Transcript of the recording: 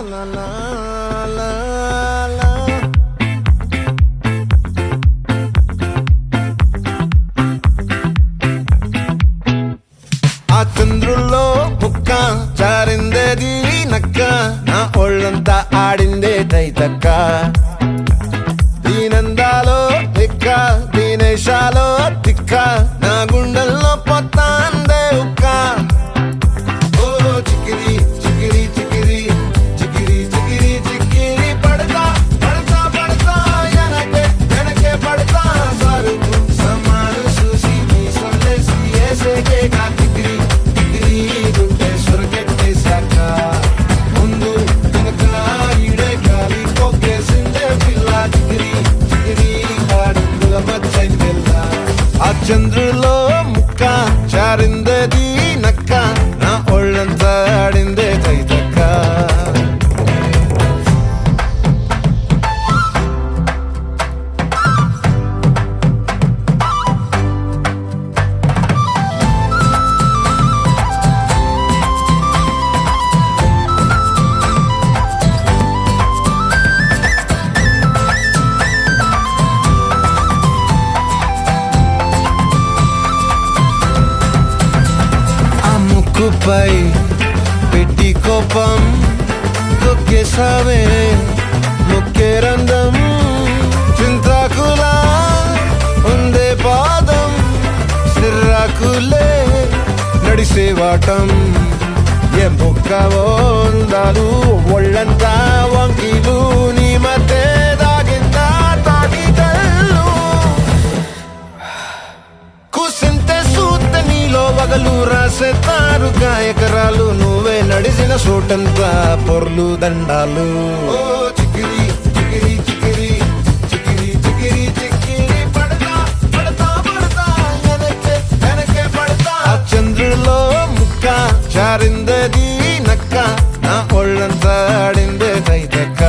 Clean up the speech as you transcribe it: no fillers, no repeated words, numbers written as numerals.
la la la la. ఆ చంద్రుల్లో ముక్క చారిందేది నక్క నా ఒళ్ళంతా ఆడిందే తైతక్క దీనందాలో తిక్క దీనేశాలో తిక్క నా గుండెల్లో పొత్తాందే ఉక్క ఓ చికిరి చికిరి చికిరి చికిరి చికిరి చికిరి పడతా పడతా పడతా వెనకే పడతా సరుకు సమాను చూసి నీ సొల్లేసి ఏసేకే కా చికిరి చికిరి గుండె సొరకెట్టేశాక ముందు వెనక ఈడే గాలి కొక్కేసిందే పిల్ల చికిరి చికిరి ఆడుగుల మచ్చై పిల్ల ఆ చంద్రులో ముక్క చారిందేది నక్క నా ఒళ్ళంతా ఆడిందే తైతక్క ముక్కుపై పెట్టి కోపం తొక్కేసావే ముక్కే రంధం చింతాకులా ఉందే పాదం సిర్రాకులే నడిసేవాటం ఏ బొక్కవో అందాలు ఒళ్ళంతా వంకీలు నీ మధ్య దాగిందా తాటి కళ్ళు కూసింతే సూత నీలో వగలు రాసేతారు గాయకరాలు నువ్వే నడిసిన చోటంతా పొర్లు దండాలు ఓ చికిరి చికిరి చికిరి చికిరి చికిరి చికిరి పడతా పడతా పడతా వెనకే పడతా ఆ చంద్రులో ముక్క చారిందేది నక్క నా ఒళ్ళంతా ఆడిందే తైతక్క